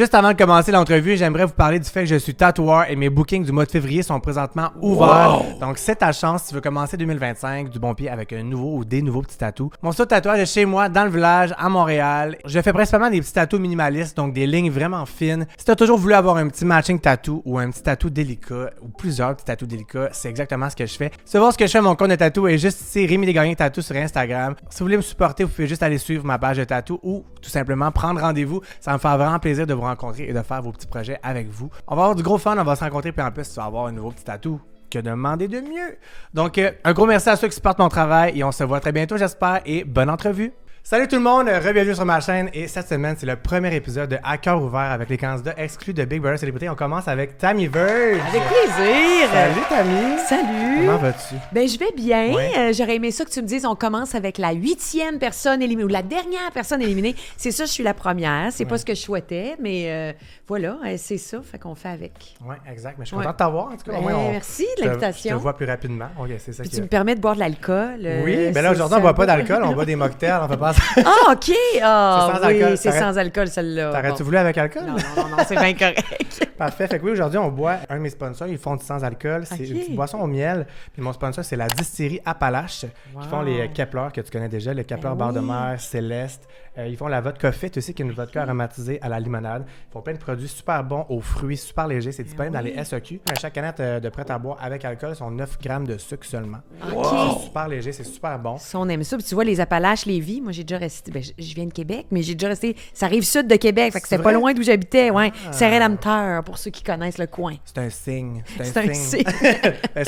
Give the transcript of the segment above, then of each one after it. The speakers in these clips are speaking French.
Juste avant de commencer l'entrevue, j'aimerais vous parler du fait que je suis tatoueur et mes bookings du mois de février sont présentement ouverts. Wow. Donc, c'est ta chance si tu veux commencer 2025 du bon pied avec un nouveau ou des nouveaux petits tatous. Mon studio de tatouage est chez moi, dans le village, à Montréal. Je fais principalement des petits tatous minimalistes, donc des lignes vraiment fines. Si tu as toujours voulu avoir un petit matching tattoo ou un petit tatou délicat ou plusieurs petits tatous délicats, c'est exactement ce que je fais. Si tu veux voir ce que je fais, mon compte de tatou est juste ici, Rémi Desgagnés Tatou sur Instagram. Si vous voulez me supporter, vous pouvez juste aller suivre ma page de tatou ou tout simplement prendre rendez-vous. Ça me fait vraiment plaisir de vous rencontrer et de faire vos petits projets avec vous. On va avoir du gros fun, on va se rencontrer, puis en plus, tu vas avoir un nouveau petit tatou. Que demander de mieux? Donc, un gros merci à ceux qui supportent mon travail et on se voit très bientôt, j'espère, et bonne entrevue! Salut tout le monde, re-bienvenue sur ma chaîne et cette semaine, c'est le premier épisode de À cœur ouvert avec les candidats exclus de Big Brother Célébrité. On commence avec Tammy Verge. Avec plaisir! Salut Tammy! Salut! Comment vas-tu? Ben, je vais bien. Ouais. J'aurais aimé ça que tu me dises, on commence avec la 8e personne éliminée, ou la dernière personne éliminée. C'est ça, je suis la première. C'est pas ce que je souhaitais, mais voilà, c'est ça, fait qu'on fait avec. Oui, exact. Mais je suis content de t'avoir, en tout cas. Merci de l'invitation. Je te vois plus rapidement. Ok, c'est ça. Puis tu me permets de boire de l'alcool. Oui, ben là, aujourd'hui, on boit pas d'alcool, on boit des mocktails, on fait pas ça. Ah, OK! Ah, c'est sans oui, alcool. c'est sans alcool, celle-là. T'aurais-tu voulu avec alcool? Non, c'est bien correct. Parfait. Fait que oui, aujourd'hui, on boit un de mes sponsors. Ils font du sans-alcool. C'est une petite boisson au miel. Puis mon sponsor, c'est la distillerie Appalache. Wow. Qui font les Kepler, que tu connais déjà. Le Kepler Bar de Mer, Céleste. Ils font la vodka Fit aussi, qui est une vodka aromatisée à la limonade. Ils font plein de produits super bons, aux fruits, super légers. C'est disponible dans les SEQ. Chaque canette de prêt à boire avec alcool sont 9 grammes de sucre seulement. OK. C'est super léger, c'est super bon. Si on aime ça, puis tu vois, les Appalaches, Lévis, moi, j'ai déjà resté... Ben, je viens de Québec, mais j'ai déjà resté... Ça arrive sud de Québec, fait que c'était pas loin d'où j'habitais, ouais. Serre-et-Lameteur, pour ceux qui connaissent le coin. C'est un signe. C'est un signe.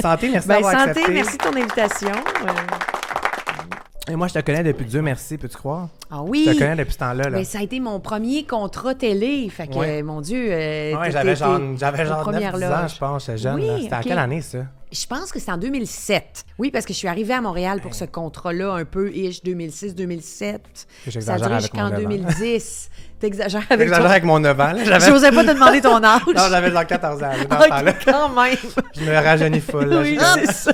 Santé, merci d'avoir accepté. Santé, merci de ton invitation. Et moi, je te connais depuis Dieu merci, peux-tu croire? Ah oui! Je te connais depuis ce temps-là. Là. Mais ça a été mon premier contrat télé. Fait que, mon Dieu... j'avais genre 9-10 ans, je pense. J'étais jeune. Oui, c'était en quelle année, ça? Je pense que c'était en 2007. Oui, parce que je suis arrivée à Montréal pour ce contrat-là, un peu, 2006-2007. Ça a duré jusqu'en 2010. T'exagères avec J'exagère avec mon 9 ans. J'osais pas te demander ton âge. Non, j'avais genre 14 ans. Quand même. Je me rajeunis full. Là, oui, c'est ça.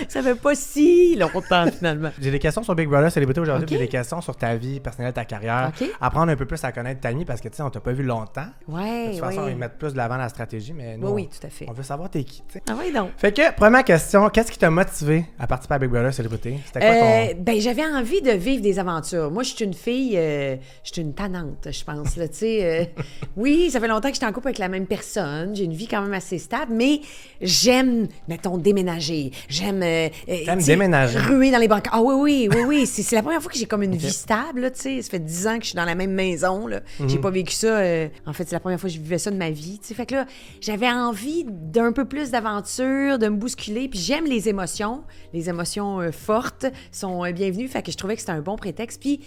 Ça fait pas si longtemps, finalement. J'ai des questions sur Big Brother Célébrité aujourd'hui, puis des questions sur ta vie personnelle, ta carrière. Apprendre un peu plus à connaître Tammy, parce que, tu sais, on t'a pas vu longtemps. De toute façon, ils mettent plus de l'avant la stratégie, mais nous, oui, tout à fait. On veut savoir t'es qui, tu sais. Ah oui, donc. Fait que, première question, qu'est-ce qui t'a motivé à participer à Big Brother Célébrité? C'était quoi ton... Ben, j'avais envie de vivre des aventures. Moi, je suis une fille, je suis une tannante, je pense, là, tu sais. Oui, ça fait longtemps que j'étais en couple avec la même personne. J'ai une vie quand même assez stable, mais j'aime, mettons, déménager. J'aime... T'aimes déménager? Ruer dans les banques. Ah oui. C'est la première fois que j'ai comme une vie stable, là, tu sais. Ça fait 10 ans que je suis dans la même maison, là. J'ai pas vécu ça. En fait, c'est la première fois que je vivais ça de ma vie, tu sais. Fait que là, j'avais envie d'un peu plus d'aventure, de me bousculer. Puis j'aime les émotions. Les émotions fortes sont bienvenues. Fait que je trouvais que c'était un bon prétexte. Puis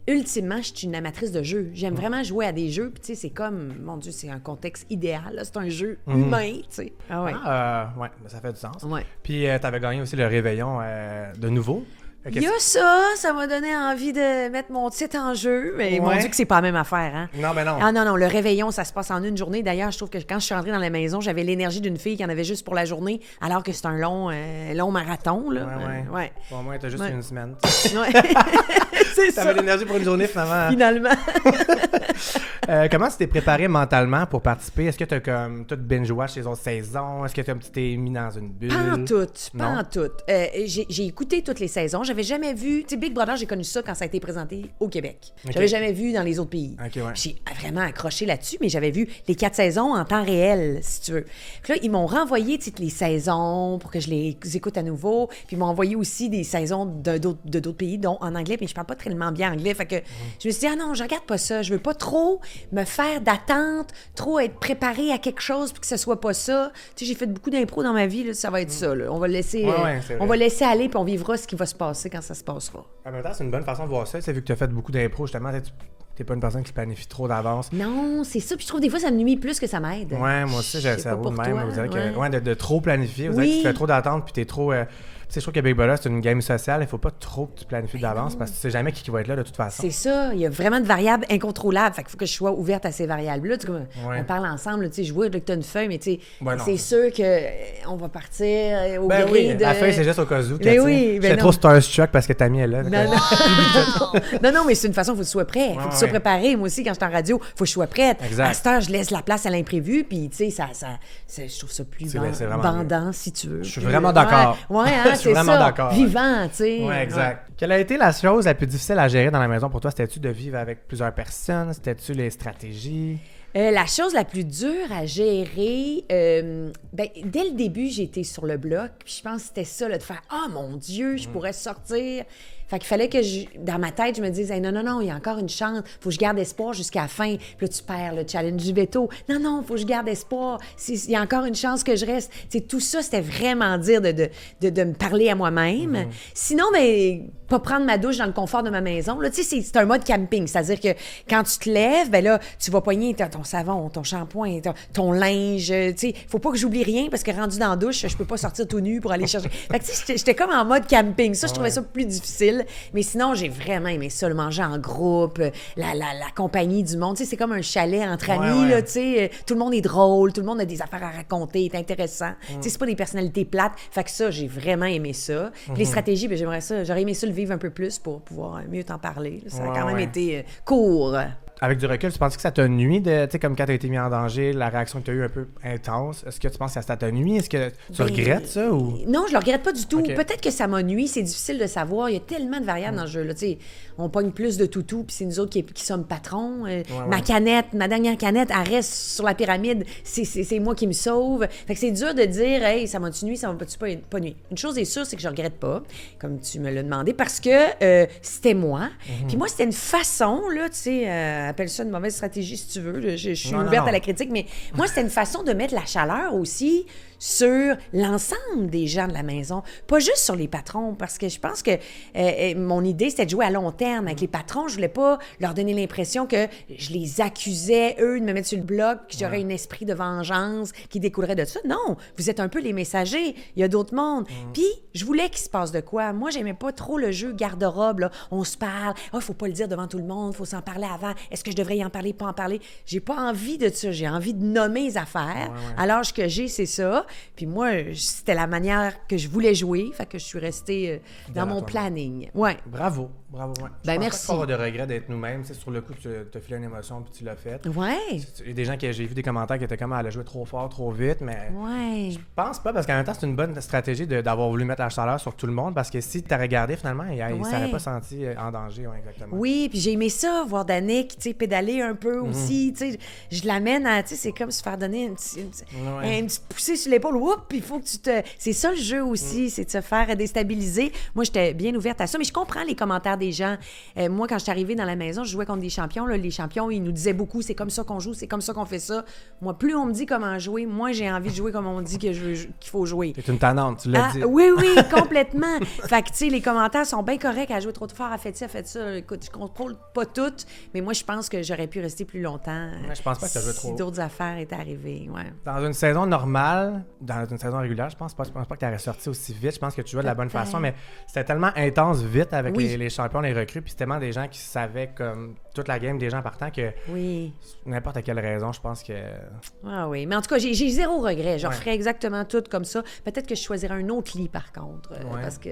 ultimement, je suis une amatrice de jeux. J'aime vraiment jouer à des jeux. Puis, tu sais, c'est comme, mon Dieu, c'est un contexte idéal. Là. C'est un jeu humain, tu sais. Ah ouais. Ouais, ça fait du sens. Ouais. Puis, t'avais gagné aussi le réveillon de nouveau. Il y a ça m'a donné envie de mettre mon titre en jeu, mais mon Dieu que c'est pas la même affaire, hein? Non, mais non. Ah non, le réveillon, ça se passe en une journée. D'ailleurs, je trouve que quand je suis rentrée dans la maison, j'avais l'énergie d'une fille qui en avait juste pour la journée, alors que c'est un long marathon, là. Ouais. Bon, moi, t'as juste une semaine. Ouais. C'est ça. T'avais l'énergie pour une journée, Finalement. Comment tu t'es préparé mentalement pour participer? Est-ce que t'as comme tout binge-watch les autres saisons? Est-ce que tu t'es mis dans une bulle? Pas en tout. J'ai écouté toutes les saisons. J'avais jamais vu... Tu sais, Big Brother, j'ai connu ça quand ça a été présenté au Québec. J'avais jamais vu dans les autres pays. J'ai vraiment accroché là-dessus, mais j'avais vu les 4 saisons en temps réel, si tu veux. Puis là, ils m'ont renvoyé les saisons pour que je les écoute à nouveau. Puis ils m'ont envoyé aussi des saisons d'autres pays, dont en anglais, mais je parle pas tellement bien anglais. Fait que je me suis dit, ah non, je regarde pas ça. Je veux pas trop me faire d'attente, trop être préparée à quelque chose puis que ce soit pas ça. Tu sais, j'ai fait beaucoup d'impro dans ma vie, là, ça va être ça. Là. On va laisser aller puis on vivra ce qui va se passer quand ça se passera. En même temps, c'est une bonne façon de voir ça. C'est vu que tu as fait beaucoup d'impro, justement, t'es pas une personne qui planifie trop d'avance. Non, c'est ça. Puis je trouve des fois, ça me nuit plus que ça m'aide. Ouais, moi aussi, j'ai le cerveau de même. Vous dirait que, de trop planifier. Vous dirait que tu fais trop d'attente puis t'es trop... sais, je trouve que Big Brother, c'est une game sociale. Il faut pas trop que tu planifies d'avance parce que tu sais jamais qui va être là de toute façon. C'est ça. Il y a vraiment de variables incontrôlables. Fait qu'il faut que je sois ouverte à ces variables-là. On parle ensemble. Tu sais, je vois que tu as une feuille, mais tu sais, c'est sûr qu'on va partir au gré de... La feuille, c'est juste au cas où. J'étais trop starstruck parce que ta mie est là. Non, mais c'est une façon, il faut que tu sois prêt. Il faut que tu sois préparé. Moi aussi, quand je suis en radio, il faut que je sois prête. Exact. À cette heure, je laisse la place à l'imprévu. Puis, tu sais, je trouve ça plus bandant, si tu veux. Je suis vraiment d'accord. Ouais, hein, c'est ça. Vivant, tu sais. Ouais, exact. Quelle a été la chose la plus difficile à gérer dans la maison pour toi? C'était-tu de vivre avec plusieurs personnes? C'était-tu les stratégies? La chose la plus dure à gérer, dès le début, j'étais sur le bloc. Puis je pense que c'était ça, là, de faire « Ah, mon Dieu, je pourrais sortir! » Fait qu'il fallait que, dans ma tête, je me dise hey, « Non, il y a encore une chance. Faut que je garde espoir jusqu'à la fin. » Puis là, tu perds le challenge du veto. « Non, faut que je garde espoir. Il y a encore une chance que je reste. » Tu sais, tout ça, c'était vraiment dire de me parler à moi-même. Sinon, pas prendre ma douche dans le confort de ma maison. Là, tu sais, c'est un mode camping. C'est-à-dire que quand tu te lèves, là, tu vas pogner ton savon, ton shampoing, ton linge. Tu sais, faut pas que j'oublie rien parce que rendu dans la douche, je peux pas sortir tout nu pour aller chercher. Fait que tu sais, j'étais comme en mode camping. Ça, je trouvais ça plus difficile. Mais sinon, j'ai vraiment aimé ça, le manger en groupe, la compagnie du monde. Tu sais, c'est comme un chalet entre amis, là, tu sais. Tout le monde est drôle, tout le monde a des affaires à raconter, c'est intéressant. Tu sais, c'est pas des personnalités plates. Fait que ça, j'ai vraiment aimé ça. Puis les stratégies, j'aurais aimé ça le vivre un peu plus pour pouvoir mieux t'en parler. Ça a quand même été court. Avec du recul, tu penses que ça t'a nuit tu sais, comme quand tu as été mis en danger, la réaction que tu as eue un peu intense? Est-ce que tu penses que ça t'a nuit? Est-ce que tu regrettes ça? Ou... Non, je le regrette pas du tout. Okay. Peut-être que ça m'a nuit, c'est difficile de savoir. Il y a tellement de variables dans le jeu. Là. On pogne plus de toutous, puis c'est nous autres qui sommes patrons. Ma dernière canette, elle reste sur la pyramide. C'est moi qui me sauve. Fait que c'est dur de dire, hey, ça m'a-tu nuit, ça m'a-tu pas nuit. Une chose est sûre, c'est que je regrette pas, comme tu me l'as demandé, parce que c'était moi. Puis moi, c'était une façon, là, tu sais, appelle ça une mauvaise stratégie si tu veux. Je suis ouverte à la critique, mais moi, c'était une façon de mettre la chaleur aussi sur l'ensemble des gens de la maison, pas juste sur les patrons, parce que je pense que mon idée, c'était de jouer à long terme avec les patrons. Je voulais pas leur donner l'impression que je les accusais, eux, de me mettre sur le bloc, que j'aurais un esprit de vengeance qui découlerait de ça. Non, vous êtes un peu les messagers. Il y a d'autres mondes. Puis, je voulais qu'il se passe de quoi. Moi, j'aimais pas trop le jeu garde-robe, là. On se parle. Ah, faut pas le dire devant tout le monde. Faut s'en parler avant. Est-ce que je devrais y en parler, pas en parler? J'ai pas envie de ça. J'ai envie de nommer les affaires. À l'âge que j'ai, c'est ça. Puis moi, c'était la manière que je voulais jouer, fait que je suis restée dans mon planning. Ouais. Bravo, ouais. Ben merci. Je pense pas avoir de regret d'être nous-mêmes. Tu sais, sur le coup, tu as filé une émotion puis tu l'as fait. Ouais. Il y a des gens j'ai vu des commentaires qui étaient comme elle a joué trop fort, trop vite, mais je pense pas parce qu'en même temps, c'est une bonne stratégie d'avoir voulu mettre la chaleur sur tout le monde parce que si tu as regardé finalement, il s'aurait pas senti en danger, exactement. Oui, puis j'ai aimé ça, voir Danick, tu sais, pédaler un peu aussi, tu sais, je l'amène à, tu sais, c'est comme se faire donner une petite poussée sur l'épaule. Puis il faut que tu te... C'est ça le jeu aussi, c'est de se faire déstabiliser. Moi, j'étais bien ouverte à ça, mais je comprends les commentaires des gens. Moi, quand je suis arrivée dans la maison, je jouais contre des champions. Là, les champions, ils nous disaient beaucoup, c'est comme ça qu'on joue, c'est comme ça qu'on fait ça. Moi, plus on me dit comment jouer, moi, j'ai envie de jouer comme on dit qu'il faut jouer. T'es une tannante, tu l'as dit. Oui, complètement. Fait que, tu sais, les commentaires sont bien corrects. À jouer trop fort, à fait ci, à fait ça. Écoute, je contrôle pas tout, mais moi, je pense que j'aurais pu rester plus longtemps. Je pense pas que t'as joué trop. Si d'autres affaires étaient arrivées, Dans une saison normale, dans une saison régulière, je pense pas que tu aurais sorti aussi vite. Je pense que tu jouais de la bonne façon, mais c'était tellement intense vite avec les champions, les recrues, puis c'était tellement des gens qui savaient comme toute la game des gens partant que n'importe quelle raison, je pense que... Ah oui, mais en tout cas, j'ai zéro regret. Je referais exactement tout comme ça. Peut-être que je choisirais un autre lit, par contre. Parce que,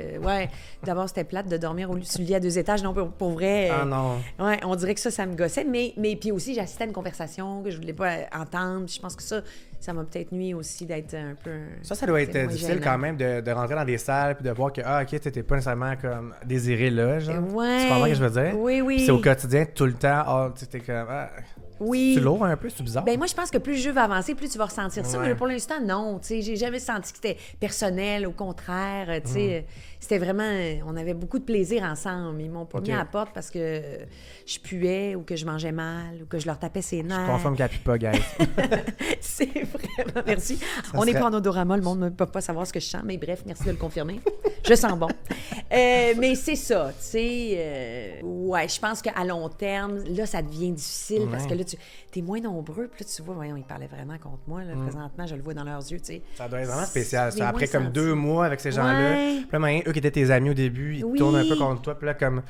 d'abord, c'était plate de dormir sur le lit à 2 étages. Non, pour vrai... Ah non. On dirait que ça me gossait. Mais puis aussi, j'assistais à une conversation que je voulais pas entendre. Je pense que ça m'a peut-être nuit aussi d'être un peu... Ça doit être difficile quand même de rentrer dans des salles puis de voir que, OK, t'étais pas nécessairement comme désiré là, genre. Tu comprends ce que je veux dire? Oui. Puis c'est au quotidien, tout le temps, t'es comme... Oui. Tu lourd un peu, c'est bizarre. Ben moi, je pense que plus le jeu va avancer, plus tu vas ressentir ça. Mais pour l'instant, non. Tu sais, j'ai jamais senti que c'était personnel. Au contraire, tu sais, c'était vraiment... On avait beaucoup de plaisir ensemble. Ils m'ont pas mis à la porte parce que je puais ou que je mangeais mal ou que je leur tapais ses nerfs. Je confirme qu'elle pue pas, guys. C'est vraiment... Merci. On n'est pas en odorama. Le monde ne peut pas savoir ce que je sens. Mais bref, merci de le confirmer. Je sens bon. Mais c'est ça, tu sais. Ouais, je pense qu'à long terme, là, ça devient difficile parce que là, t'es moins nombreux. Puis là, tu vois, voyons, ils parlaient vraiment contre moi. Là, présentement, je le vois dans leurs yeux, tu sais. Ça doit être vraiment spécial. Ça, après comme 2 mois avec ces gens-là. Puis là, eux qui étaient tes amis au début, ils tournent un peu contre toi. Puis là, comme...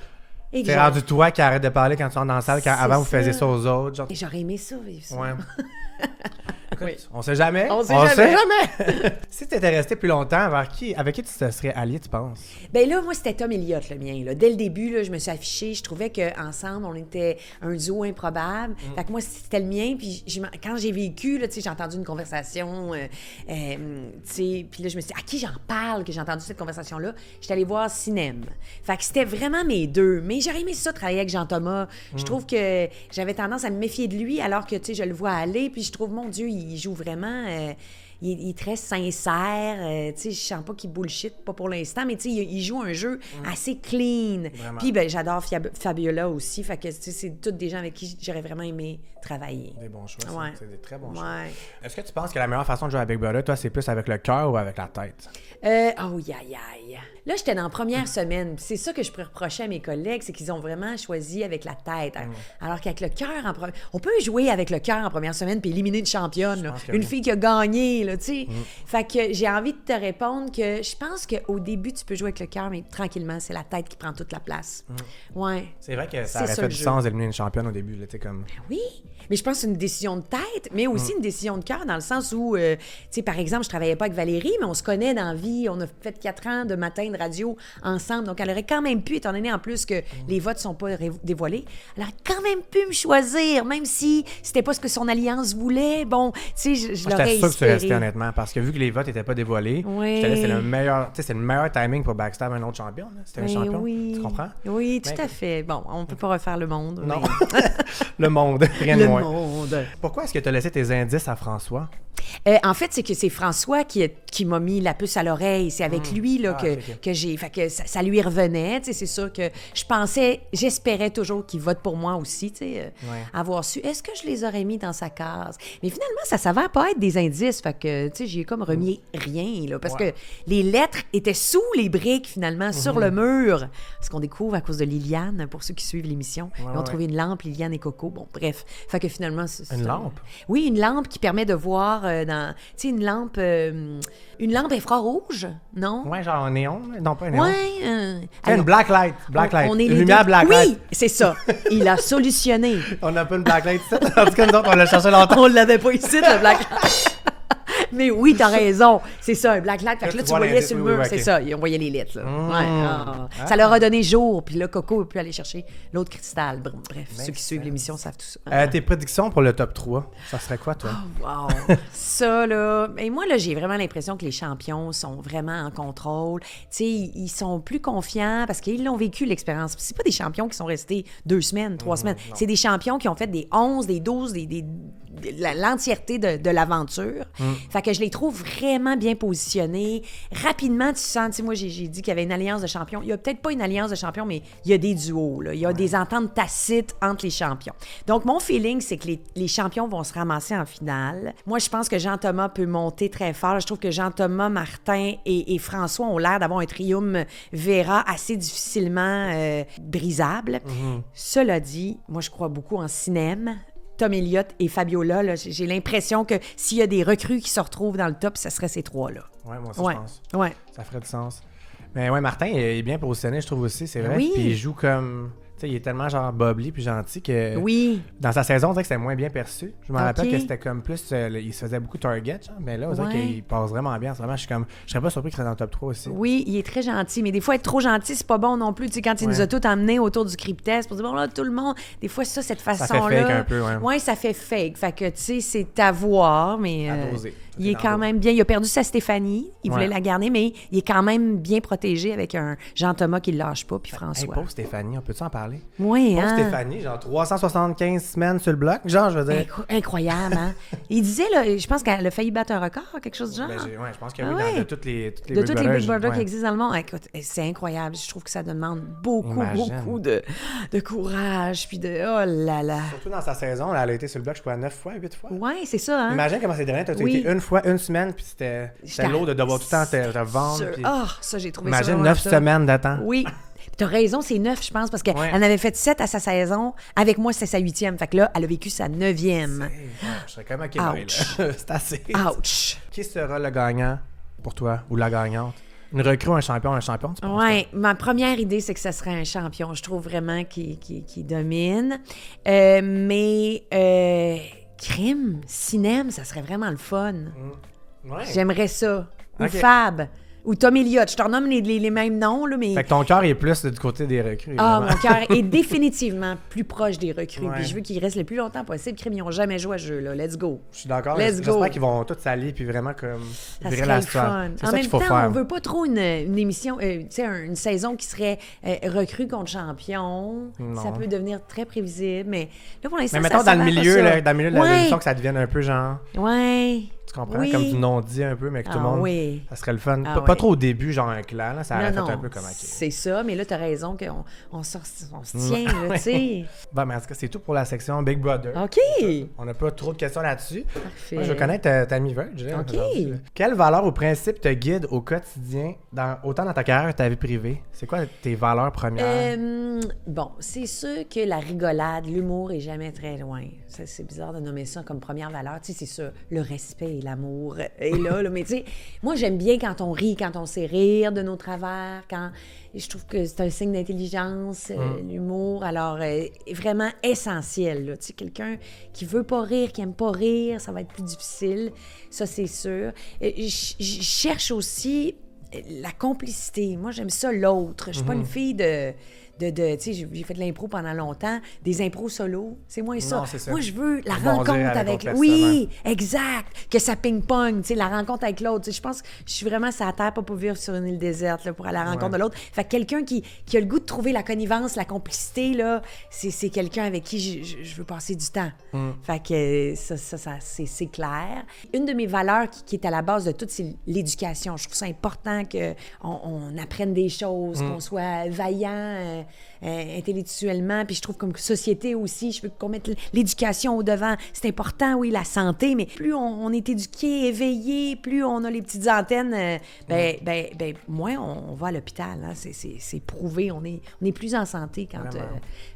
C'est rendu toi qui arrête de parler quand tu rentres dans la salle, quand avant vous faisiez ça aux autres. Genre... Et j'aurais aimé ça, vivre ça. Ouais. Écoute, on sait jamais. On sait jamais. Si tu étais resté plus longtemps, avec qui tu te serais allié, tu penses? Ben là, moi, c'était Tom Elliott, le mien. Là. Dès le début, là, je me suis affichée. Je trouvais qu'ensemble, on était un duo improbable. Fait que moi, c'était le mien. Puis quand j'ai vécu, là, j'ai entendu une conversation. Puis là, je me suis dit, à qui j'en parle que j'ai entendu cette conversation-là? J'étais allée voir Cinéma. Fait que c'était vraiment mes deux. Mais j'aurais aimé ça, travailler avec Jean-Thomas. Je trouve que j'avais tendance à me méfier de lui alors que, je le vois aller. Puis je trouve, mon Dieu, il joue vraiment... il est très sincère. Je sens pas qu'il bullshit, pas pour l'instant, mais il joue un jeu assez clean. Vraiment. Puis j'adore Fabiola aussi. Fait que c'est toutes des gens avec qui j'aurais vraiment aimé travailler. Des bons choix, ça. Ouais. C'est des très bons choix. Ouais. Est-ce que tu penses que la meilleure façon de jouer à Big Brother, toi, c'est plus avec le cœur ou avec la tête? Oh, aïe. Là, j'étais dans la première semaine. C'est ça que je pourrais reprocher à mes collègues, c'est qu'ils ont vraiment choisi avec la tête. Alors qu'avec le cœur en première... On peut jouer avec le cœur en première semaine puis éliminer une championne, là. Une fille qui a gagné, là, tu sais. Fait que j'ai envie de te répondre que je pense qu'au début, tu peux jouer avec le cœur, mais tranquillement, c'est la tête qui prend toute la place. Ouais. C'est vrai que ça aurait fait du sens d'éliminer une championne au début, là, tu sais, comme... Ben oui, mais je pense que c'est une décision de tête, mais aussi une décision de cœur, dans le sens où, tu sais, par exemple, je travaillais pas avec Valérie, mais on se connaît dans la vie. On a fait 4 ans de matin de radio ensemble, donc elle aurait quand même pu, étant donné en plus que les votes sont pas dévoilés, elle aurait quand même pu me choisir, même si c'était pas ce que son alliance voulait. Bon, tu sais, je l'aurais espéré. J'étais sûr que tu restais, honnêtement, parce que vu que les votes étaient pas dévoilés, j'étais là, c'est le meilleur timing pour backstab un autre champion. Là. C'était un champion, tu comprends? Oui, tout à fait. Bon, on peut pas refaire le monde. Non. Mais... Le monde, rien de moins. Le monde. Pourquoi est-ce que tu as laissé tes indices à François? En fait, c'est que c'est François qui m'a mis la puce à l'oreille. C'est avec lui là, que j'ai... Fait que ça lui revenait. C'est sûr que j'espérais toujours qu'il vote pour moi aussi, avoir su. Est-ce que je les aurais mis dans sa case? Mais finalement, ça s'avère pas être des indices. Fait que, j'ai comme remis rien, là, parce que les lettres étaient sous les briques, finalement, sur le mur. Ce qu'on découvre à cause de Liliane, pour ceux qui suivent l'émission. Ils ont trouvé une lampe, Liliane et Coco. Bon, bref. Fait que finalement... Une lampe? Oui, une lampe qui permet de voir dans... Tu sais, une lampe infrarouge, non? Ouais, genre un néon. Non, pas un néon. Ouais. Une black light. On est une lumière black light. Oui, c'est ça. Il a solutionné. On n'a pas une black light ici. En tout cas, nous autres, on l'a cherché longtemps. On l'avait pas ici, le black light. Mais oui, t'as raison. C'est ça, un black light. Fait que là, tu voyais sur le mur, c'est ça. On voyait les lettres. Là. Ça leur a donné jour. Puis là, Coco a pu aller chercher l'autre cristal. Bref, ceux qui suivent l'émission savent tout ça. Tes prédictions pour le top 3, ça serait quoi, toi? Oh, wow! Ça, là... Et moi, là, j'ai vraiment l'impression que les champions sont vraiment en contrôle. Tu sais, ils sont plus confiants parce qu'ils l'ont vécu, l'expérience. C'est pas des champions qui sont restés 2 semaines, 3 semaines. Non. C'est des champions qui ont fait des 11, des 12, l'entièreté de l'aventure. Fait que je les trouve vraiment bien positionnés. Rapidement, tu sens, tu sais, moi, j'ai dit qu'il y avait une alliance de champions. Il y a peut-être pas une alliance de champions, mais il y a des duos, là. Il y a des ententes tacites entre les champions. Donc, mon feeling, c'est que les champions vont se ramasser en finale. Moi, je pense que Jean-Thomas peut monter très fort. Je trouve que Jean-Thomas, Martin et François ont l'air d'avoir un triumvirat assez difficilement brisable. Cela dit, moi, je crois beaucoup en Cinéma. Tom Elliott et Fabiola, là, j'ai l'impression que s'il y a des recrues qui se retrouvent dans le top, ça serait ces 3-là. Oui, moi aussi, je pense. Ouais. Ça ferait du sens. Mais ouais, Martin est bien positionné, je trouve aussi, c'est vrai. Oui. Puis il joue comme... Tu sais, il est tellement genre bubbly puis gentil que... Oui. Dans sa saison, on dirait que c'était moins bien perçu. Je me rappelle que c'était comme plus... il se faisait beaucoup target, genre, mais là, on dirait qu'il passe vraiment bien. Vraiment, je serais pas surpris qu'il serait dans le top 3 aussi. Oui, il est très gentil, mais des fois, être trop gentil, c'est pas bon non plus. Tu sais, quand il nous a tous emmenés autour du cryptest pour dire, bon, là, tout le monde... Des fois, cette façon-là... Ça fait fake un peu, ouais. Oui, ça fait fake. Fait que, tu sais, c'est à voir, mais... À doser. Il est quand même bien. Il a perdu sa Stéphanie. Il voulait la garder, mais il est quand même bien protégé avec un Jean-Thomas qui ne lâche pas, puis François. Pauvre Stéphanie, on peut-tu en parler? Oui, pauvre Stéphanie, genre 375 semaines sur le bloc, genre, je veux dire. Incroyable, hein? Il disait, là, je pense qu'elle a failli battre un record, quelque chose du genre. Je pense que oui, de toutes les Big Brother qui existent dans le monde. Écoute, c'est incroyable. Je trouve que ça demande beaucoup de courage, puis de... Oh là là! Surtout dans sa saison, là, elle a été sur le bloc, je crois, 9 fois, 8 fois. Oui, c'est ça, hein? Imagine comment c'est dernier, tu as été une fois une semaine, puis c'était lourd de devoir tout le temps te vendre. Puis... ça, j'ai trouvé ça. Imagine 9 semaines d'attente. Oui. T'as raison, c'est 9, je pense, parce qu'elle en avait fait 7 à sa saison. Avec moi, c'était sa 8e. Fait que là, elle a vécu sa 9e. Je serais quand même là. C'est assez. Ouch. Qui sera le gagnant pour toi, ou la gagnante? Une recrue, un champion, tu penses? Oui, ma première idée, c'est que ça serait un champion. Je trouve vraiment qu'il domine. Mais crime, cinéma, ça serait vraiment le fun. Ouais. J'aimerais ça. Ou Fab. Ou Tom Elliott. Je te renomme les mêmes noms, là, mais... Fait que ton cœur est plus du côté des recrues. Mon cœur est définitivement plus proche des recrues. Puis je veux qu'ils restent le plus longtemps possible. Ils n'ont jamais joué à ce jeu, là. Let's go. Je suis d'accord. J'espère qu'ils vont tous s'allier puis vraiment comme virer la histoire. En même temps, on veut pas trop une émission, une saison qui serait recrue contre champion. Non. Ça peut devenir très prévisible, mais là, pour l'instant, mais mettons dans le milieu de l'émission que ça devienne un peu genre... Ouais. Tu comprends? Comme du non-dit un peu, mais que tout le monde... Ça serait le fun. Pas trop au début, genre un clan, là, ça aurait fait un peu comme... C'est ça, mais là, t'as raison qu'on se tient, là, tu sais. Bon, mais en tout cas, c'est tout pour la section Big Brother. OK! On n'a pas trop de questions là-dessus. Parfait. Moi, je veux connaître ta amie Verge. OK! Quelles valeurs ou principes te guident au quotidien, autant dans ta carrière que ta vie privée? C'est quoi tes valeurs premières? Bon, c'est sûr que la rigolade, l'humour est jamais très loin. C'est bizarre de nommer ça comme première valeur. Tu sais, c'est ça, le respect et l'amour est là. Mais tu sais, moi, j'aime bien quand on rit, quand on sait rire de nos travers, je trouve que c'est un signe d'intelligence, l'humour. Alors, vraiment essentiel, là. Tu sais, quelqu'un qui veut pas rire, qui aime pas rire, ça va être plus difficile. Ça, c'est sûr. Je cherche aussi la complicité. Moi, j'aime ça, l'autre. Je suis pas une fille de tu sais, j'ai fait de l'impro pendant longtemps, des impros solo, c'est moins ça. Non, c'est ça. Moi, je veux la rencontre avec... Oui, exact, que ça ping-pong, tu sais, la rencontre avec l'autre. Tu sais, je pense que je suis vraiment sur la terre, pas pour vivre sur une île déserte, là, pour aller à la rencontre de l'autre. Fait que quelqu'un qui a le goût de trouver la connivence, la complicité, là, c'est quelqu'un avec qui je veux passer du temps. Fait que ça c'est clair. Une de mes valeurs qui est à la base de tout, c'est l'éducation. Je trouve ça important qu'on apprenne des choses, qu'on soit vaillant, intellectuellement, puis je trouve comme société aussi, je veux qu'on mette l'éducation au devant. C'est important, oui, la santé, mais plus on est éduqué, éveillé, plus on a les petites antennes, moins on va à l'hôpital. Hein. C'est prouvé, on est plus en santé quand...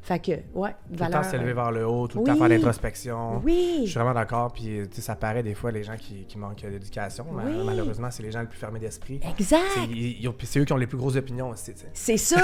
fait que, ouais, tout le temps s'élever vers le haut, tout le temps faire l'introspection. Oui. Je suis vraiment d'accord, puis ça paraît des fois, les gens qui manquent d'éducation, malheureusement, c'est les gens les plus fermés d'esprit. Exact. C'est eux qui ont les plus grosses opinions aussi. C'est ça,